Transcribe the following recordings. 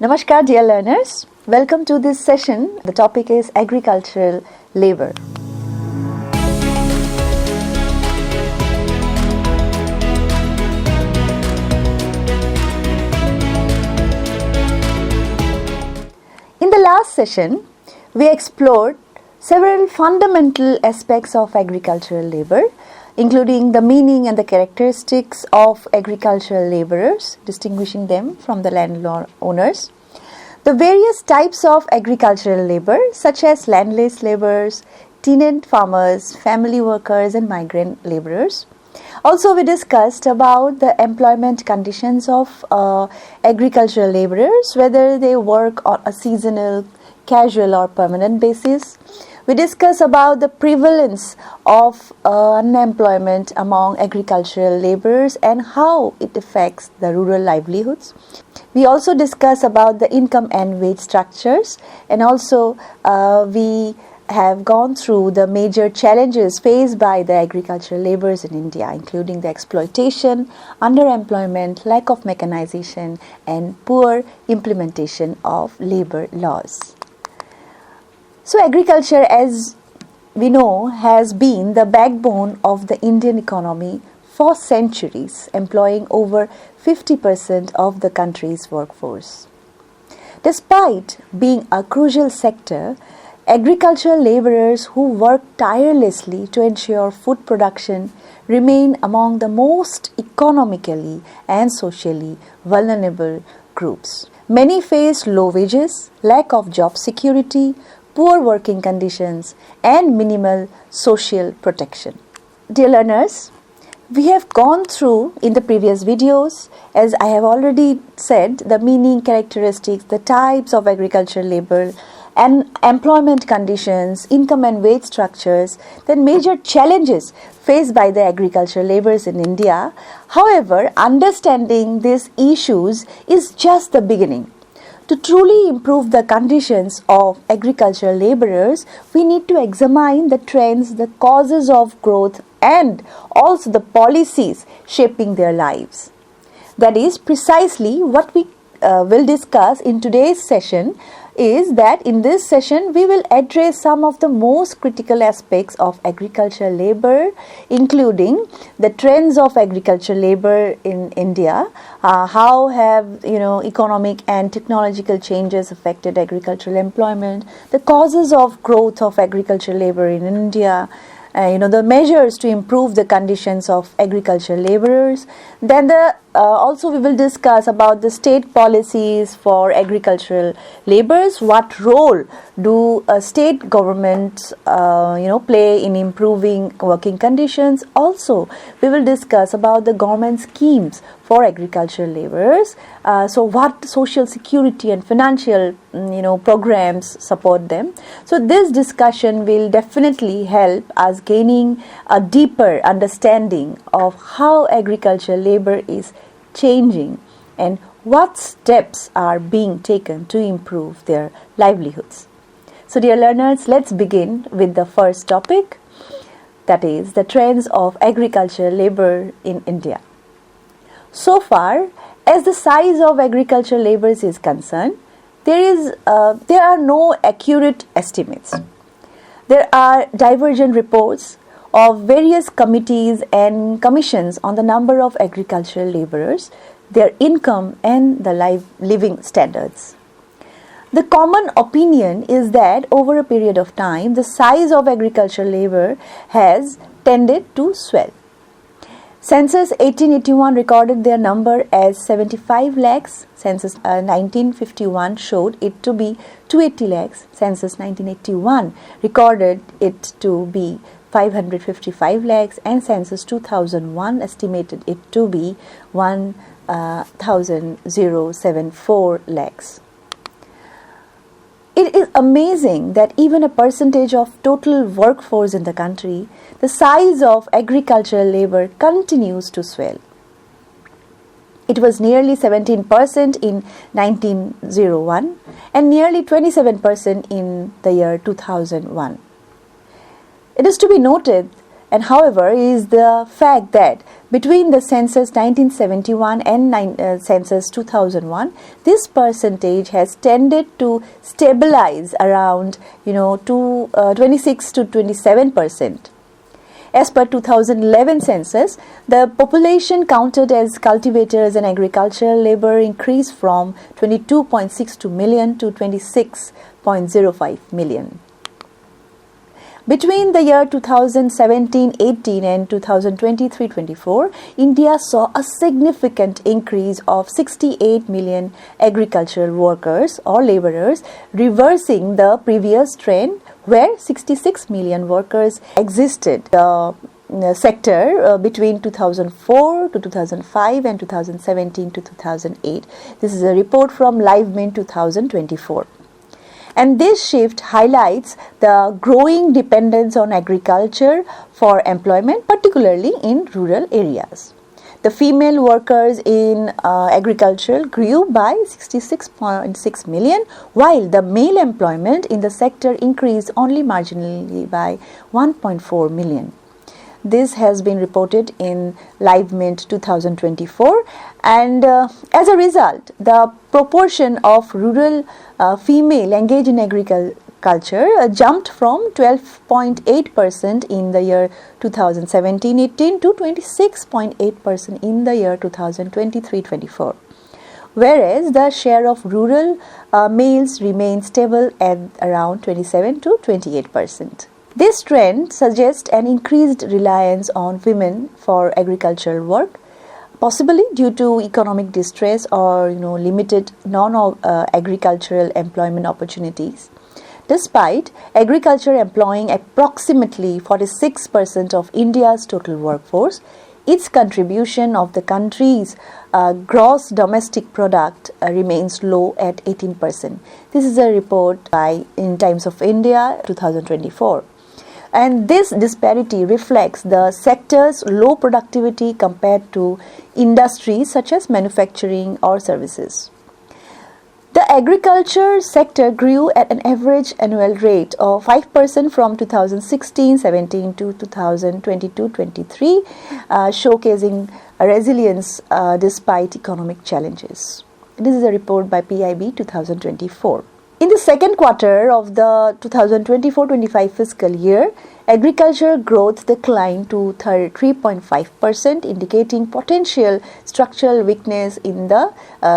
Namaskar, dear learners. Welcome to this session. The topic is agricultural labor. In the last session, we explored several fundamental aspects of agricultural labor, including the meaning and the characteristics of agricultural laborers, distinguishing them from the landowners, the various types of agricultural labor such as landless laborers, tenant farmers, family workers and migrant laborers. Also, we discussed about the employment conditions of agricultural laborers, whether they work on a seasonal, casual or permanent basis. We discuss about the prevalence of unemployment among agricultural laborers and how it affects the rural livelihoods. We also discuss about the income and wage structures, and also we have gone through the major challenges faced by the agricultural laborers in India, including the exploitation, underemployment, lack of mechanization and poor implementation of labor laws. So agriculture, as we know, has been the backbone of the Indian economy for centuries, employing over 50% of the country's workforce. Despite being a crucial sector, agricultural laborers who work tirelessly to ensure food production remain among the most economically and socially vulnerable groups. Many face low wages, lack of job security, poor working conditions and minimal social protection. Dear learners, we have gone through in the previous videos, as I have already said, the meaning, characteristics, the types of agricultural labor and employment conditions, income and wage structures, the major challenges faced by the agricultural laborers in India. However, understanding these issues is just the beginning. To truly improve the conditions of agricultural laborers, we need to examine the trends, the causes of growth and also the policies shaping their lives. That is precisely what we will discuss in today's session. Is that in this session we will address some of the most critical aspects of agricultural labor, including the trends of agricultural labor in India, how have economic and technological changes affected agricultural employment, the causes of growth of agricultural labor in India, the measures to improve the conditions of agricultural laborers. Then also we will discuss about the state policies for agricultural laborers. What role do state governments play in improving working conditions? Also, we will discuss about the government schemes for agricultural laborers. So what social security and financial programs support them. So this discussion will definitely help us gaining a deeper understanding of how agricultural labor is changing and what steps are being taken to improve their livelihoods. So dear learners, let's begin with the first topic, that is the trends of agricultural labor in India. So far as the size of agricultural laborers is concerned, there are no accurate estimates. There are divergent reports of various committees and commissions on the number of agricultural laborers, their income and the living standards. The common opinion is that over a period of time, the size of agricultural labor has tended to swell. Census 1881 recorded their number as 75 lakhs. Census 1951 showed it to be 280 lakhs. Census 1981 recorded it to be 555 lakhs and Census 2001 estimated it to be 1,074 lakhs. It is amazing that even a percentage of total workforce in the country, the size of agricultural labor continues to swell. It was nearly 17% in 1901 and nearly 27% in the year 2001. It is to be noted And however, is the fact that between the census 1971 and census 2001, this percentage has tended to stabilize around 26 to 27%. As per 2011 census, the population counted as cultivators and agricultural labor increased from 22.62 million to 26.05 million. Between the year 2017-18 and 2023-24, India saw a significant increase of 68 million agricultural workers or laborers, reversing the previous trend where 66 million workers existed. The sector between 2004 to 2005 and 2017 to 2008. This is a report from LiveMint 2024. And this shift highlights the growing dependence on agriculture for employment, particularly in rural areas. The female workers in agriculture grew by 66.6 million, while the male employment in the sector increased only marginally by 1.4 million. This has been reported in LiveMint 2024, and as a result, the proportion of rural female engaged in agriculture jumped from 12.8% in the year 2017-18 to 26.8% in the year 2023-24. Whereas the share of rural males remains stable at around 27 to 28%. This trend suggests an increased reliance on women for agricultural work, possibly due to economic distress or limited non-agricultural employment opportunities. Despite agriculture employing approximately 46% of India's total workforce, its contribution of the country's gross domestic product remains low at 18%. This is a report in Times of India 2024. And this disparity reflects the sector's low productivity compared to industries such as manufacturing or services. The agriculture sector grew at an average annual rate of 5% from 2016-17 to 2022-23, showcasing resilience despite economic challenges. This is a report by PIB 2024. In the second quarter of the 2024-25 fiscal year, agriculture growth declined to 3.5%, indicating potential structural weakness in the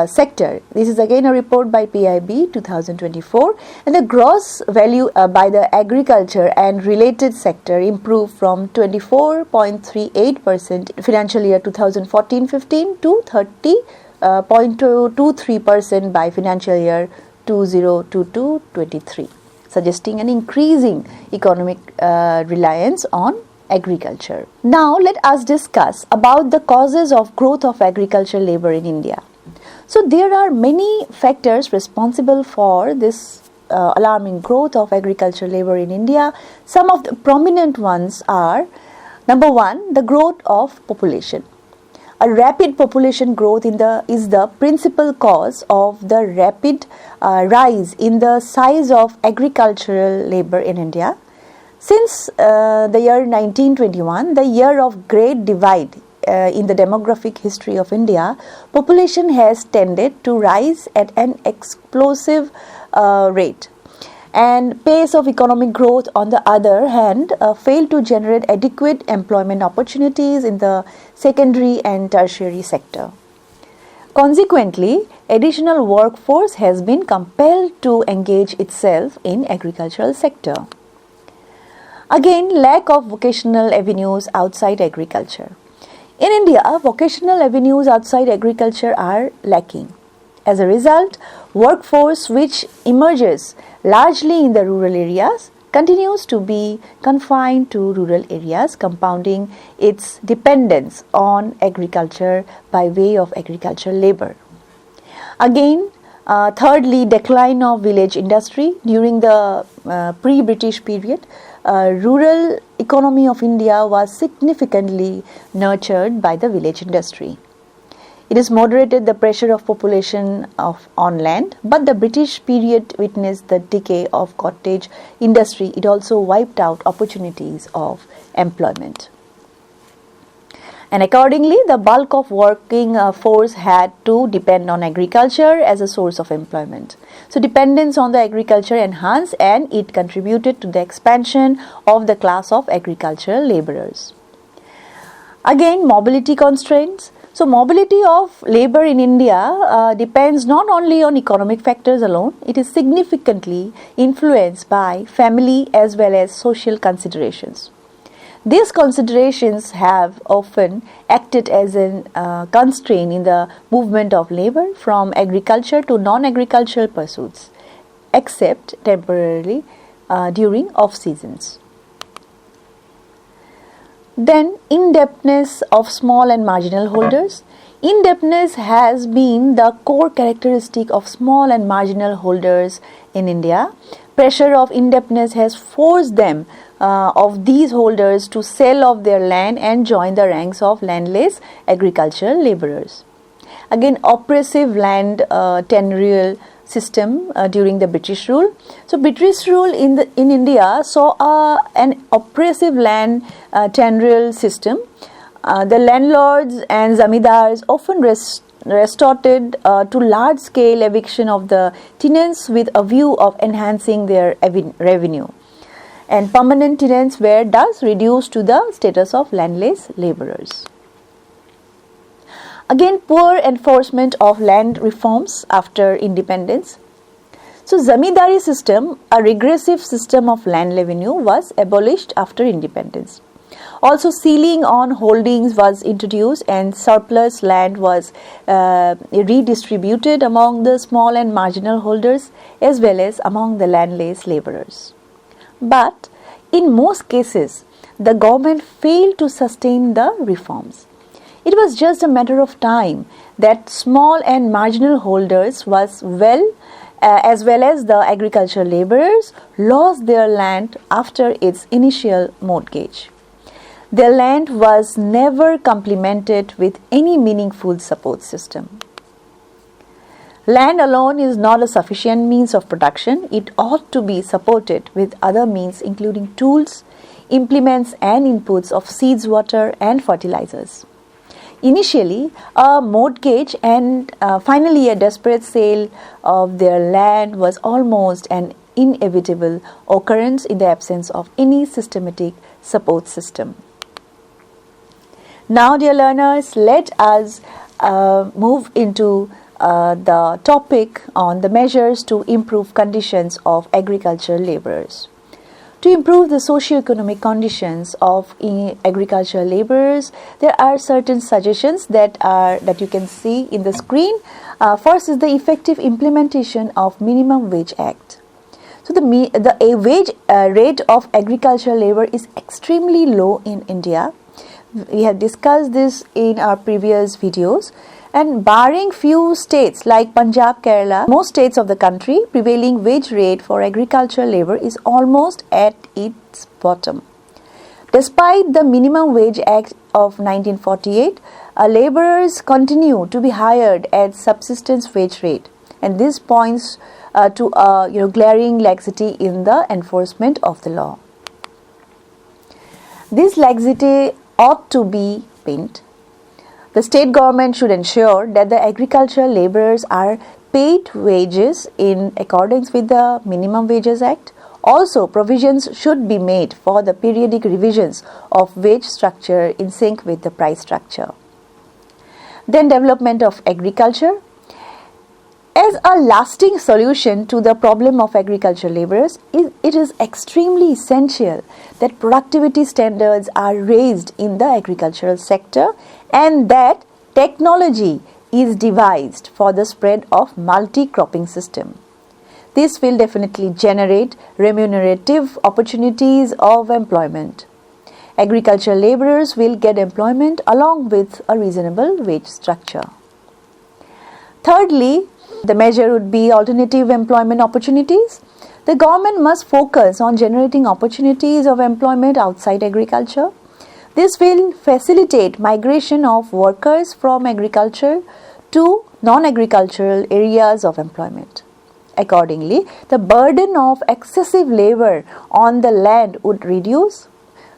sector. This is again a report by PIB 2024, and the gross value by the agriculture and related sector improved from 24.38% financial year 2014-15 to 30.23% by financial year 2022-23, suggesting an increasing economic reliance on agriculture. Now let us discuss about the causes of growth of agricultural labor in India. So there are many factors responsible for this alarming growth of agricultural labor in India. Some of the prominent ones are: number one, the growth of population. A rapid population growth is the principal cause of the rapid rise in the size of agricultural labor in India. Since the year 1921, the year of great divide in the demographic history of India, population has tended to rise at an explosive rate. And pace of economic growth, on the other hand, failed to generate adequate employment opportunities in the secondary and tertiary sector. Consequently, additional workforce has been compelled to engage itself in agricultural sector. Again, lack of vocational avenues outside agriculture. In India, vocational avenues outside agriculture are lacking. As a result, workforce which emerges largely in the rural areas continues to be confined to rural areas, compounding its dependence on agriculture by way of agricultural labor. Again, thirdly, decline of village industry. During the pre-British period, rural economy of India was significantly nurtured by the village industry. It has moderated the pressure of population on land, but the British period witnessed the decay of cottage industry. It also wiped out opportunities of employment. And accordingly, the bulk of working force had to depend on agriculture as a source of employment. So dependence on the agriculture enhanced, and it contributed to the expansion of the class of agricultural laborers. Again, mobility constraints. So mobility of labor in India depends not only on economic factors alone, it is significantly influenced by family as well as social considerations. These considerations have often acted as a constraint in the movement of labor from agriculture to non-agricultural pursuits, except temporarily during off-seasons. Then, indebtedness of small and marginal holders. Indebtedness has been the core characteristic of small and marginal holders in India. Pressure of indebtedness has forced them of these holders to sell off their land and join the ranks of landless agricultural laborers. Again, oppressive land tenurial system during the British rule. So British rule in India saw an oppressive land tenurial system. The landlords and zamindars often resorted to large scale eviction of the tenants with a view of enhancing their revenue. And permanent tenants were thus reduced to the status of landless laborers. Again, poor enforcement of land reforms after independence. So, zamindari system, a regressive system of land revenue, was abolished after independence. Also, ceiling on holdings was introduced and surplus land was redistributed among the small and marginal holders as well as among the landless laborers. But in most cases, the government failed to sustain the reforms. It was just a matter of time that small and marginal holders as well as the agricultural laborers lost their land after its initial mortgage. Their land was never complemented with any meaningful support system. Land alone is not a sufficient means of production. It ought to be supported with other means including tools, implements and inputs of seeds, water and fertilizers. Initially, a mortgage and finally a desperate sale of their land was almost an inevitable occurrence in the absence of any systematic support system. Now, dear learners, let us move into the topic on the measures to improve conditions of agricultural laborers. To improve the socio-economic conditions of agricultural laborers, there are certain suggestions that you can see in the screen. First is the effective implementation of Minimum Wage Act. So the wage rate of agricultural labor is extremely low in India. We have discussed this in our previous videos. And barring few states like Punjab, Kerala, most states of the country, prevailing wage rate for agricultural labor is almost at its bottom. Despite the Minimum Wage Act of 1948, laborers continue to be hired at subsistence wage rate, and this points to glaring laxity in the enforcement of the law. This laxity ought to be pinned. The state government should ensure that the agricultural laborers are paid wages in accordance with the Minimum Wages Act. Also, provisions should be made for the periodic revisions of wage structure in sync with the price structure. Then, development of agriculture. As a lasting solution to the problem of agricultural laborers, it is extremely essential that productivity standards are raised in the agricultural sector and that technology is devised for the spread of multi-cropping system. This will definitely generate remunerative opportunities of employment. Agricultural laborers will get employment along with a reasonable wage structure. Thirdly, the measure would be alternative employment opportunities. The government must focus on generating opportunities of employment outside agriculture. This will facilitate migration of workers from agriculture to non-agricultural areas of employment. Accordingly, the burden of excessive labor on the land would reduce,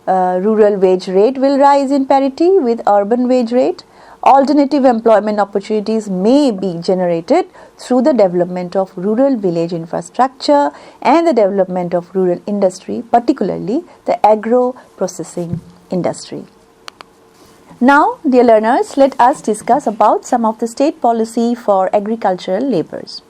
rural wage rate will rise in parity with urban wage rate, alternative employment opportunities may be generated through the development of rural village infrastructure and the development of rural industry, particularly the agro-processing industry. Now, dear learners, let us discuss about some of the state policy for agricultural laborers.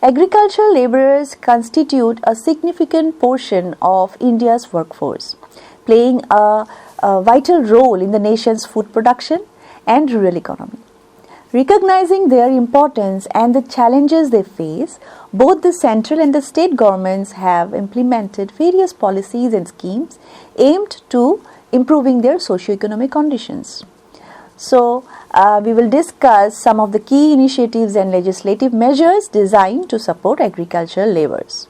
Agricultural laborers constitute a significant portion of India's workforce, playing a vital role in the nation's food production and rural economy. Recognizing their importance and the challenges they face, both the central and the state governments have implemented various policies and schemes aimed to improving their socio-economic conditions. So, we will discuss some of the key initiatives and legislative measures designed to support agricultural laborers.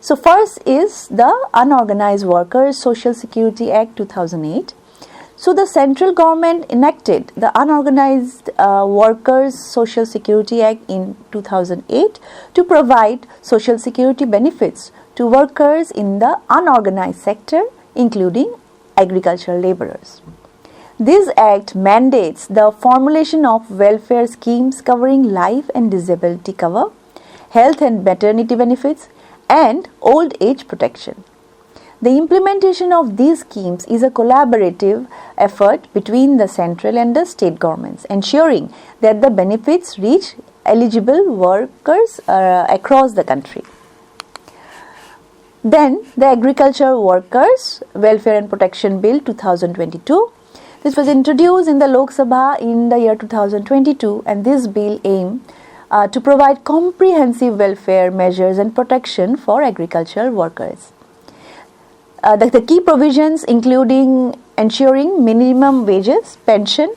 So, first is the Unorganized Workers Social Security Act 2008. So, the central government enacted the Unorganized Workers Social Security Act in 2008 to provide social security benefits to workers in the unorganized sector, including agricultural laborers. This act mandates the formulation of welfare schemes covering life and disability cover, health and maternity benefits, and old age protection. The implementation of these schemes is a collaborative effort between the central and the state governments, ensuring that the benefits reach eligible workers across the country. Then, the Agriculture Workers Welfare and Protection Bill 2022. This was introduced in the Lok Sabha in the year 2022, and this bill aimed to provide comprehensive welfare measures and protection for agricultural workers. The key provisions including ensuring minimum wages, pension,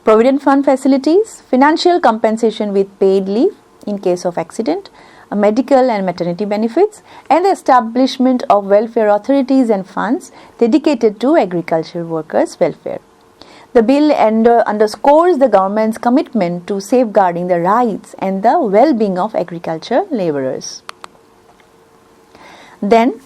provident fund facilities, financial compensation with paid leave in case of accident, medical and maternity benefits, and the establishment of welfare authorities and funds dedicated to agricultural workers' welfare. The bill underscores the government's commitment to safeguarding the rights and the well-being of agriculture laborers. Then,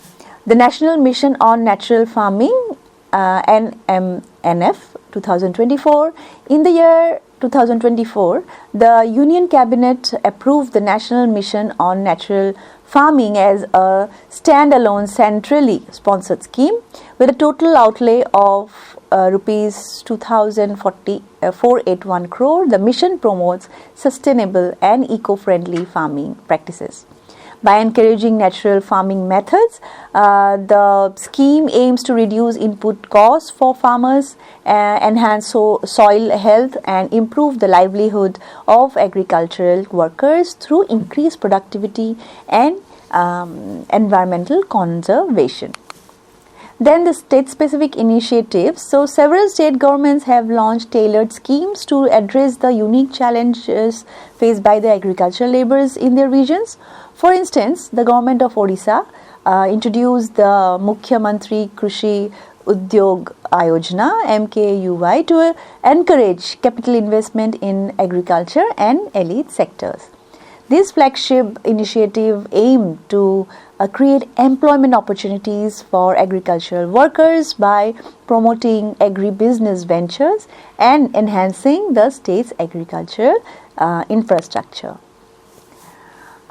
the National Mission on Natural Farming NMNF 2024. In the year 2024, the Union Cabinet approved the National Mission on Natural Farming as a standalone centrally sponsored scheme with a total outlay of rupees 2,481 crore. The mission promotes sustainable and eco-friendly farming practices. By encouraging natural farming methods, the scheme aims to reduce input costs for farmers, enhance soil health, and improve the livelihood of agricultural workers through increased productivity and environmental conservation. Then the state-specific initiatives. So, several state governments have launched tailored schemes to address the unique challenges faced by the agricultural laborers in their regions. For instance, the government of Odisha introduced the Mukhyamantri Krishi Udyog Ayojana (MKUY) to encourage capital investment in agriculture and elite sectors. This flagship initiative aimed to create employment opportunities for agricultural workers by promoting agribusiness ventures and enhancing the state's agricultural infrastructure.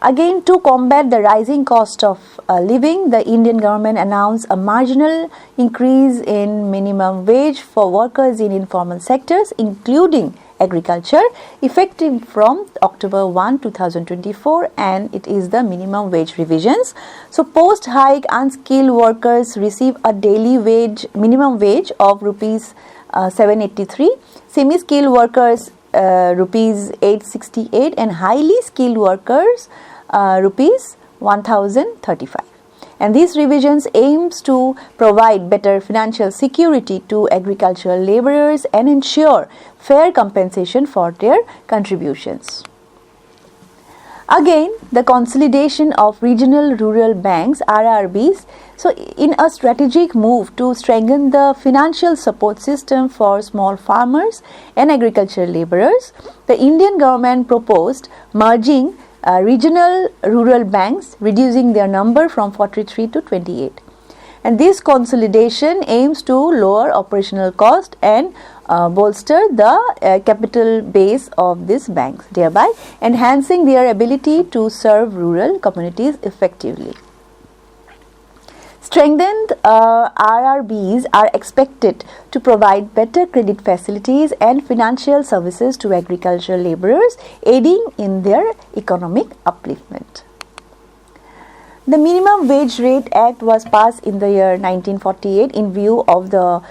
Again, to combat the rising cost of living, the Indian government announced a marginal increase in minimum wage for workers in informal sectors, including agriculture, effective from October 1, 2024, and it is the minimum wage revisions. So, post-hike unskilled workers receive a daily minimum wage of rupees 783, semi-skilled workers rupees 868, and highly skilled workers rupees 1035. And these revisions aims to provide better financial security to agricultural laborers and ensure fair compensation for their contributions. Again, the consolidation of regional rural banks (RRBs). So, in a strategic move to strengthen the financial support system for small farmers and agricultural laborers, the Indian government proposed merging regional rural banks, reducing their number from 43 to 28. And this consolidation aims to lower operational cost and bolster the capital base of these banks, thereby enhancing their ability to serve rural communities effectively. Strengthened RRBs are expected to provide better credit facilities and financial services to agricultural laborers, aiding in their economic upliftment. The Minimum Wage Rate Act was passed in the year 1948 in view of the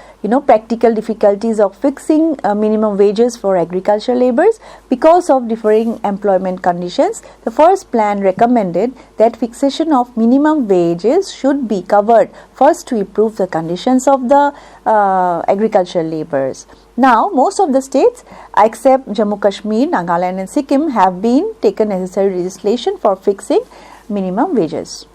practical difficulties of fixing minimum wages for agricultural laborers because of differing employment conditions. The first plan recommended that fixation of minimum wages should be covered first to improve the conditions of the agricultural laborers. Now, most of the states except Jammu Kashmir, Nagaland and Sikkim have been taken necessary legislation for fixing minimum wages.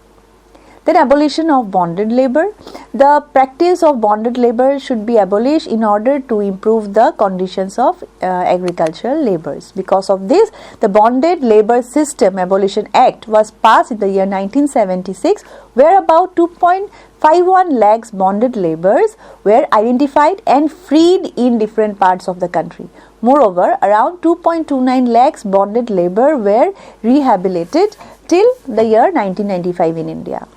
Then abolition of bonded labor. The practice of bonded labor should be abolished in order to improve the conditions of agricultural laborers. Because of this, the Bonded Labor System Abolition Act was passed in the year 1976, where about 2.51 lakhs bonded laborers were identified and freed in different parts of the country. Moreover, around 2.29 lakhs bonded labor were rehabilitated till the year 1995 in India.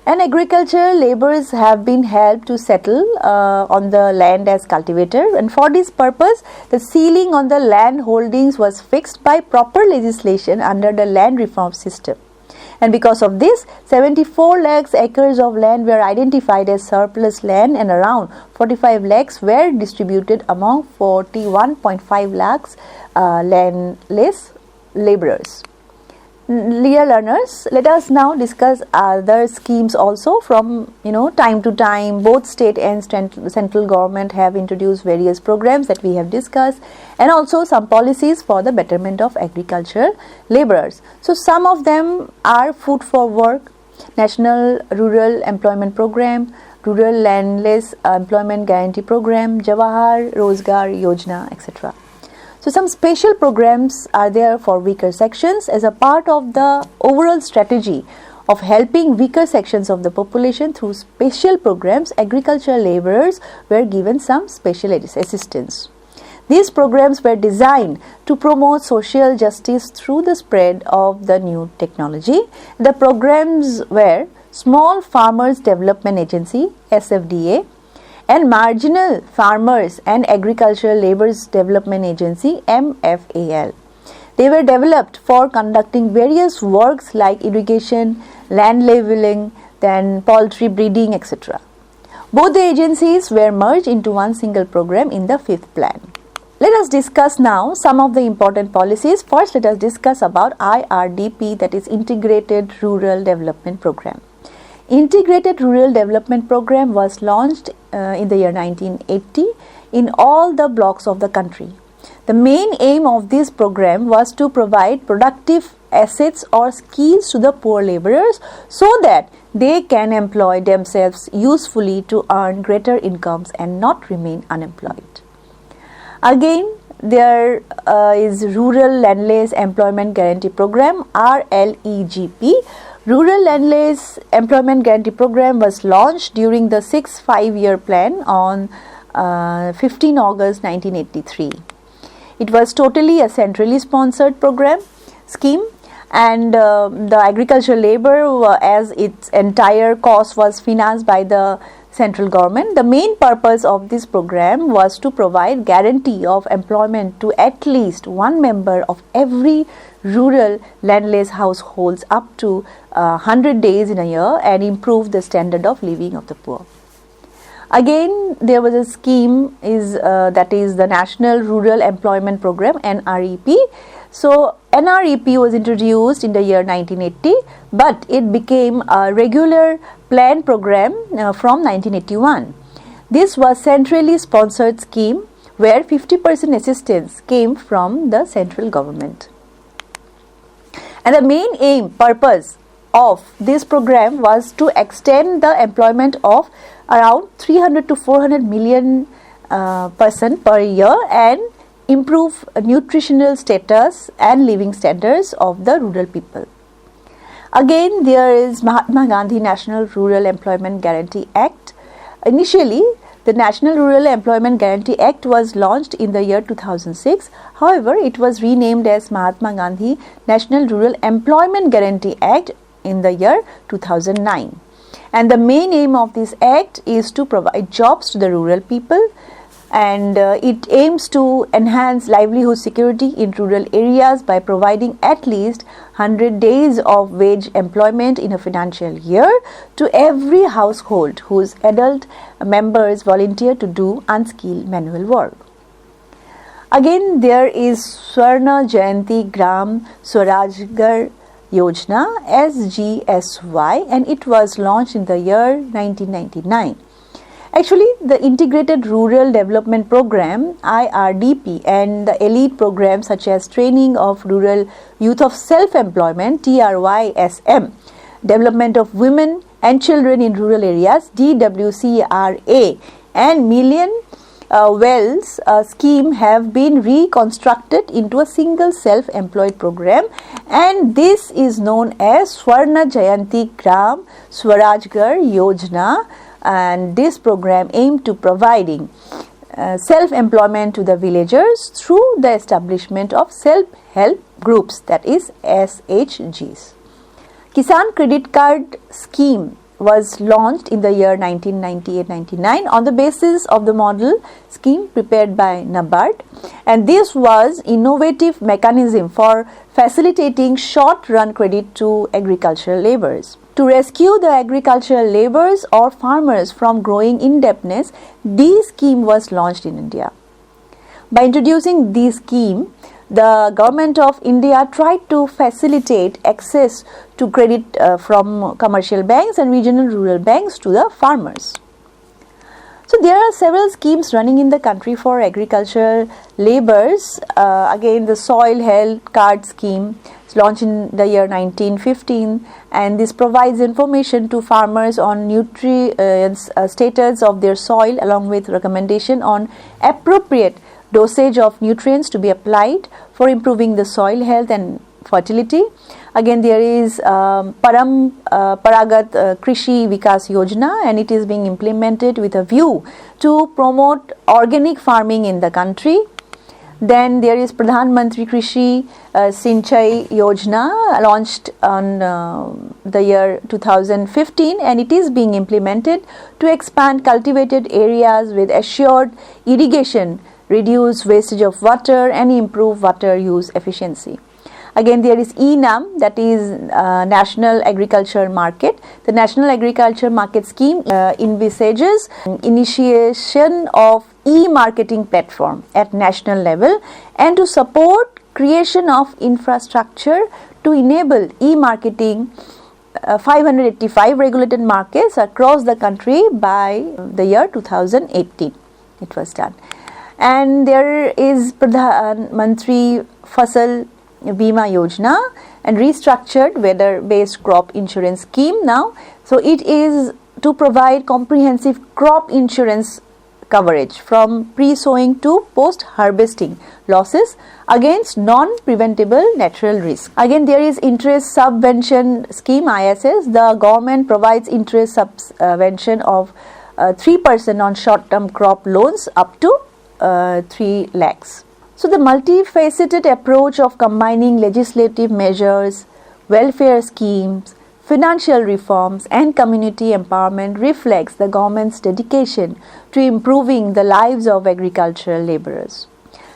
And agricultural laborers have been helped to settle on the land as cultivator, and for this purpose the ceiling on the land holdings was fixed by proper legislation under the land reform system. And because of this, 74 lakhs acres of land were identified as surplus land and around 45 lakhs were distributed among 41.5 lakhs landless laborers. Dear learners, let us now discuss other schemes also. From time to time, both state and central government have introduced various programs that we have discussed, and also some policies for the betterment of agricultural laborers. So some of them are Food for Work, National Rural Employment Program, Rural Landless Employment Guarantee Program, Jawahar Rozgar Yojana, etc. So some special programs are there for weaker sections as a part of the overall strategy of helping weaker sections of the population. Through special programs, agricultural laborers were given some special assistance. These programs were designed to promote social justice through the spread of the new technology. The programs were Small Farmers Development Agency (SFDA) and Marginal Farmers and Agricultural Laborers Development Agency (MFAL). They were developed for conducting various works like irrigation, land leveling, then poultry breeding, etc. Both the agencies were merged into one single program in the fifth plan. Let us discuss now some of the important policies. First, let us discuss about IRDP, that is Integrated Rural Development Program. Integrated Rural Development Program was launched in the year 1980 in all the blocks of the country. The main aim of this program was to provide productive assets or skills to the poor laborers so that they can employ themselves usefully to earn greater incomes and not remain unemployed. Again, there is Rural Landless Employment Guarantee Program (RLEGP). Rural Landless Employment Guarantee Program was launched during the 6th 5-year plan on 15 August 1983. It was totally a centrally sponsored scheme, and the agricultural labor as its entire cost was financed by the central government. The main purpose of this program was to provide guarantee of employment to at least one member of every rural landless households up to 100 days in a year and improve the standard of living of the poor. Again, there was a scheme that is the National Rural Employment Program (NREP). So NREP was introduced in the year 1980, but it became a regular plan program from 1981. This was centrally sponsored scheme where 50% assistance came from the central government. And the main purpose of this program was to extend the employment of around 300 to 400 million person per year and improve nutritional status and living standards of the rural people. Again, there is Mahatma Gandhi National Rural Employment Guarantee Act. Initially, the National Rural Employment Guarantee Act was launched in the year 2006. However, it was renamed as Mahatma Gandhi National Rural Employment Guarantee Act in the year 2009. And the main aim of this act is to provide jobs to the rural people, and it aims to enhance livelihood security in rural areas by providing at least 100 days of wage employment in a financial year to every household whose adult members volunteer to do unskilled manual work. Again, there is Swarna Jayanti Gram Swarajgar Yojana SGSY, and it was launched in the year 1999. Actually, the Integrated Rural Development Program IRDP and the elite programs such as Training of Rural Youth of Self-Employment TRYSM, Development of Women and Children in Rural Areas DWCRA, and Million Wells scheme have been reconstructed into a single self-employed program, and this is known as Swarna Jayanti Gram Swarajgar Yojana, and this program aimed to providing self-employment to the villagers through the establishment of self-help groups, that is SHGs. Kisan Credit Card Scheme was launched in the year 1998-99 on the basis of the model scheme prepared by NABARD, and this was innovative mechanism for facilitating short-run credit to agricultural laborers. To rescue the agricultural laborers or farmers from growing indebtedness, this scheme was launched in India. By introducing this scheme, the government of India tried to facilitate access to credit from commercial banks and regional rural banks to the farmers. So there are several schemes running in the country for agricultural laborers. Again, the Soil Health Card Scheme is launched in the year 1915, and this provides information to farmers on nutrients status of their soil along with recommendation on appropriate dosage of nutrients to be applied for improving the soil health and fertility. Again, there is Paragat Krishi Vikas Yojana, and it is being implemented with a view to promote organic farming in the country. Then there is Pradhan Mantri Krishi Sinchai Yojana, launched on the year 2015, and it is being implemented to expand cultivated areas with assured irrigation, reduce wastage of water and improve water use efficiency. Again, there is ENAM, that is National Agriculture Market. The National Agriculture Market Scheme envisages initiation of e-marketing platform at national level and to support creation of infrastructure to enable e-marketing 585 regulated markets across the country by the year 2018. It was done. And there is Pradhan Mantri Fasal Bima Yojana and restructured weather-based crop insurance scheme now. So it is to provide comprehensive crop insurance coverage from pre-sowing to post-harvesting losses against non-preventable natural risk. Again, there is interest subvention scheme ISS. The government provides interest subvention of 3% on short-term crop loans up to 3 lakhs. So the multifaceted approach of combining legislative measures, welfare schemes, financial reforms and community empowerment reflects the government's dedication to improving the lives of agricultural laborers.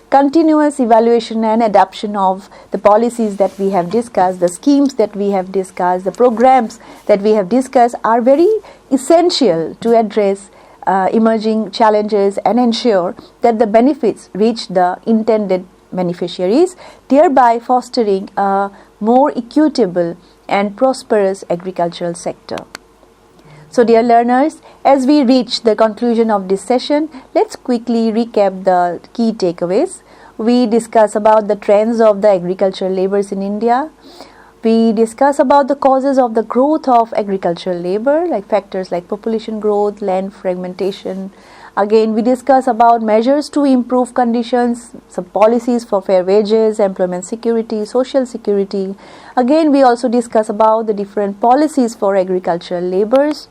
Continuous evaluation and adoption of the policies that we have discussed, the schemes that we have discussed, the programs that we have discussed are very essential to address emerging challenges and ensure that the benefits reach the intended beneficiaries, thereby fostering a more equitable and prosperous agricultural sector. So dear learners, as we reach the conclusion of this session, let's quickly recap the key takeaways. We discuss about the trends of the agricultural laborers in India. We discuss about the causes of the growth of agricultural labor, like factors like population growth, land fragmentation. Again, we discuss about measures to improve conditions, some policies for fair wages, employment security, social security. Again, we also discuss about the different policies for agricultural laborers,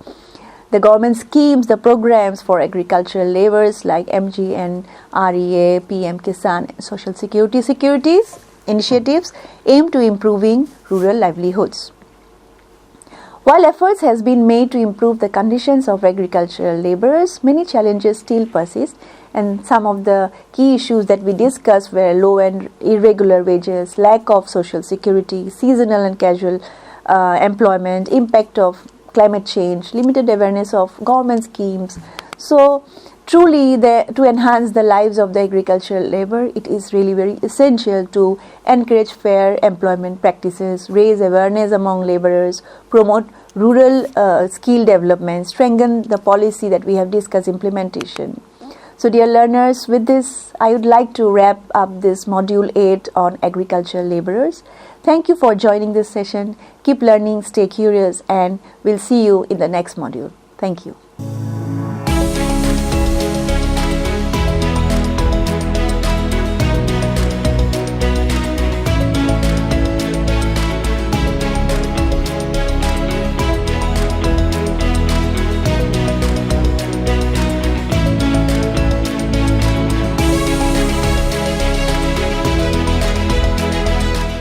the government schemes, the programs for agricultural laborers like MGNREA, PM Kisan, Social Securities initiatives aim to improving rural livelihoods. While efforts has been made to improve the conditions of agricultural laborers, many challenges still persist, and some of the key issues that we discussed were low and irregular wages, lack of social security, seasonal and casual employment, impact of climate change, limited awareness of government schemes. So truly, to enhance the lives of the agricultural labor, it is really very essential to encourage fair employment practices, raise awareness among laborers, promote rural skill development, strengthen the policy that we have discussed implementation. So dear learners, with this, I would like to wrap up this module 8 on agricultural laborers. Thank you for joining this session. Keep learning, stay curious, and we'll see you in the next module. Thank you.